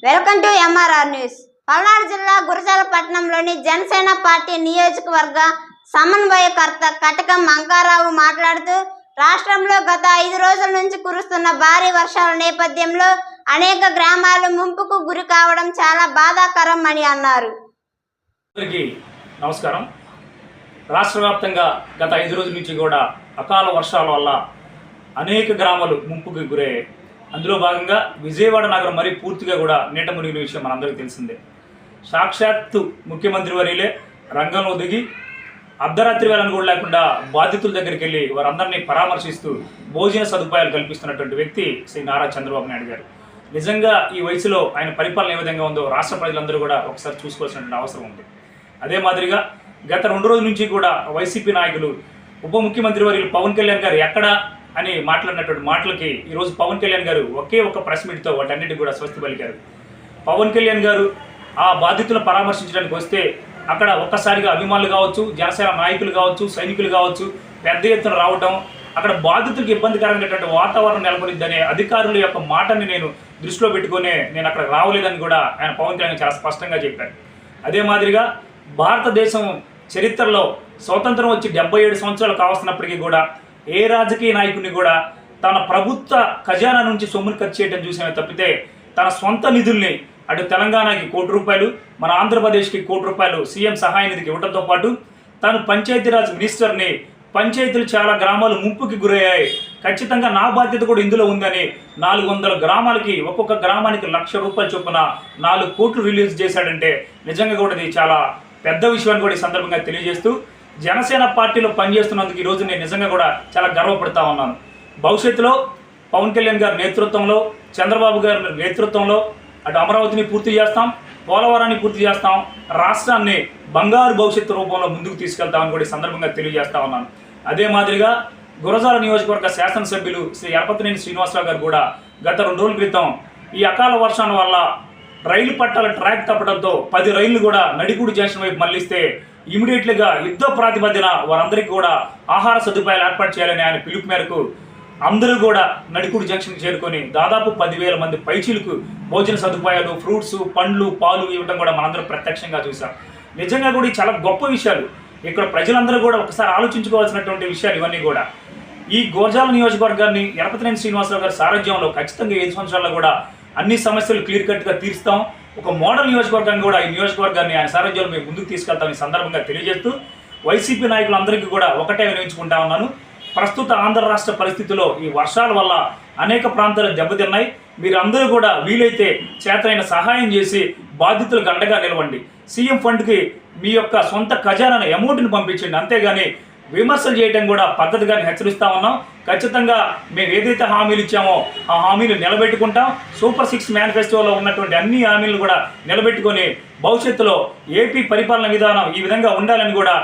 Welcome to MRR news. Palnadu జిల్లా గురజాల పట్టణంలోని Janasena party నియోజకవర్గ సమన్వయకర్త కటకం అంకారావు మాట్లాడుతూ రాష్ట్రంలో గత 5 రోజుల నుంచి కురుస్తున్న భారీ వర్షాల నేపథ్యంలో అనేక గ్రామాలు ముంపుకు గురి కావడం చాలా బాధాకరం అని అన్నారు. నమస్కారం. రాష్ట్ర వ్యాప్తంగా గత 5 రోజుల నుంచి కూడా అకాల వర్షాల వల్ల అనేక గ్రామాలు ముంపుకు గురయ్యాయి. అందులో భాగంగా విజయవాడ నగరం మరీ పూర్తిగా కూడా నీట మునిగిన విషయం మనందరికీ తెలిసిందే. సాక్షాత్తు ముఖ్యమంత్రి వర్యులే రంగంలో దిగి అర్ధరాత్రి వేళను కూడా లేకుండా బాధితుల దగ్గరికి వెళ్ళి వారందరినీ పరామర్శిస్తూ భోజన సదుపాయాలు కల్పిస్తున్నటువంటి వ్యక్తి శ్రీ నారా చంద్రబాబు నాయుడు గారు. నిజంగా ఈ వయసులో ఆయన పరిపాలన ఏ విధంగా ఉందో రాష్ట్ర ప్రజలందరూ కూడా ఒకసారి చూసుకోవాల్సినటువంటి అవసరం ఉంది. అదే మాదిరిగా గత 2 రోజుల నుంచి కూడా వైసీపీ నాయకులు ఉప ముఖ్యమంత్రి వర్యులు పవన్ కళ్యాణ్ గారు ఎక్కడా అని మాట్లాడినటువంటి మాటలకి ఈరోజు పవన్ కళ్యాణ్ గారు ఒకే ఒక ప్రెస్ మీట్తో వాటన్నిటికి కూడా స్వస్తి పలికారు. పవన్ కళ్యాణ్ గారు ఆ బాధితులను పరామర్శించడానికి వస్తే అక్కడ ఒక్కసారిగా అభిమానులు కావచ్చు, జనసేన నాయకులు కావచ్చు, సైనికులు కావచ్చు పెద్ద ఎత్తున రావటం, అక్కడ బాధితులకు ఇబ్బందికరమైనటువంటి వాతావరణం నెలకొనిద్దనే అధికారుల యొక్క మాటని నేను దృష్టిలో పెట్టుకునే నేను అక్కడ రావలేదని కూడా ఆయన పవన్ కళ్యాణ్ చాలా స్పష్టంగా చెప్పారు. అదే మాదిరిగా భారతదేశం చరిత్రలో స్వతంత్రం వచ్చి 77 సంవత్సరాలు కావస్తున్నప్పటికీ కూడా ఏ రాజకీయ నాయకుడిని కూడా తన ప్రభుత్వ ఖజానా నుంచి సొమ్మును ఖర్చు చేయడం చూసినా తప్పితే తన సొంత నిధుల్ని అటు తెలంగాణకి ₹1 మన ఆంధ్రప్రదేశ్కి ₹1 సీఎం సహాయ నిధికి ఇవ్వడంతో పాటు తాను పంచాయతీరాజ్ మినిస్టర్ని పంచాయతీలు చాలా గ్రామాలు ముంపుకి గురయ్యాయి, ఖచ్చితంగా నా బాధ్యత కూడా ఇందులో ఉందని 400 గ్రామాలకి ఒక్కొక్క గ్రామానికి ₹1,00,000 చొప్పున 4 కోట్లు రిలీజ్ చేశాడంటే నిజంగా కూడా ఇది చాలా పెద్ద విషయాన్ని కూడా ఈ సందర్భంగా తెలియజేస్తూ జనసేన పార్టీలో పనిచేస్తున్నందుకు ఈరోజు నేను నిజంగా కూడా చాలా గర్వపడతా ఉన్నాను. భవిష్యత్తులో పవన్ కళ్యాణ్ గారి నేతృత్వంలో, చంద్రబాబు గారి నేతృత్వంలో అటు అమరావతిని పూర్తి చేస్తాం, పోలవరాన్ని పూర్తి చేస్తాం, రాష్ట్రాన్ని బంగారు భవిష్యత్తు రూపంలో ముందుకు తీసుకెళ్తామని కూడా ఈ సందర్భంగా తెలియజేస్తా ఉన్నాను. అదే మాదిరిగా గురజాల నియోజకవర్గ శాసనసభ్యులు శ్రీ యలపతినేని శ్రీనివాసరావు గారు కూడా గత 2 రోజుల క్రితం ఈ అకాల వర్షాల వల్ల రైలు పట్టాల ట్రాక్ తప్పడంతో 10 రైళ్లు కూడా నడిగూడు జంక్షన్ వైపు మళ్లిస్తే ఇమీడియట్లీగా యుద్ధ ప్రాతిపదిన వారందరికీ కూడా ఆహార సదుపాయాలు ఏర్పాటు చేయాలని ఆయన పిలుపు మేరకు అందరూ కూడా నడిగూడు జంక్షన్కి చేరుకొని దాదాపు 10,000 మంది పైచీలకు భోజన సదుపాయాలు, ఫ్రూట్స్, పండ్లు, పాలు ఇవ్వడం కూడా మనందరం ప్రత్యక్షంగా చూసాం. నిజంగా కూడా చాలా గొప్ప విషయాలు. ఇక్కడ ప్రజలందరూ కూడా ఒకసారి ఆలోచించుకోవాల్సినటువంటి విషయాలు ఇవన్నీ కూడా. ఈ గురజాల నియోజకవర్గాన్ని యలపతినేని శ్రీనివాసరావు గారి సారథ్యంలో ఖచ్చితంగా 5 సంవత్సరాల్లో కూడా అన్ని సమస్యలు క్లియర్ కట్గా తీరుస్తాం. ఒక మోడల్ నియోజకవర్గాన్ని కూడా ఈ నియోజకవర్గాన్ని ఆయన సారథ్యంలో మేము ముందుకు తీసుకెళ్తాం ఈ సందర్భంగా తెలియజేస్తూ వైసీపీ నాయకులందరికీ కూడా ఒకటే వినియోగించుకుంటా ఉన్నాను. ప్రస్తుత ఆంధ్ర రాష్ట్ర పరిస్థితుల్లో ఈ వర్షాల వల్ల అనేక ప్రాంతాలు దెబ్బతిన్నాయి. మీరందరూ కూడా వీలైతే చేతనైన సహాయం చేసి బాధితులకు అండగా నిలవండి. సీఎం ఫండ్కి మీ యొక్క సొంత ఖజానా అమౌంట్ని పంపించండి. అంతేగాని విమర్శలు చేయడం కూడా పద్ధతిగా హెచ్చరిస్తా ఉన్నాం. ఖచ్చితంగా మేము ఏదైతే హామీలు ఇచ్చామో ఆ హామీలు నిలబెట్టుకుంటాం. సూపర్ 6 మేనిఫెస్టోలో ఉన్నటువంటి అన్ని హామీలు కూడా నిలబెట్టుకొని భవిష్యత్తులో ఏపీ పరిపాలన విధానం ఈ విధంగా ఉండాలని కూడా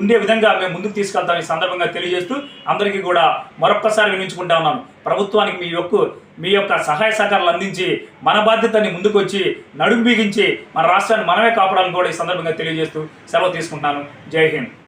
ఉండే విధంగా మేము ముందుకు తీసుకెళ్తాం ఈ సందర్భంగా తెలియజేస్తూ అందరికీ కూడా మరొక్కసారి వినియోగించుకుంటా ఉన్నాను. ప్రభుత్వానికి మీ యొక్క సహాయ సహకారాలు అందించి మన బాధ్యతని ముందుకొచ్చి నడుం బిగించి మన రాష్ట్రాన్ని మనమే కాపాడాలని కూడా ఈ సందర్భంగా తెలియజేస్తూ సెలవు తీసుకుంటున్నాను. జై హింద్.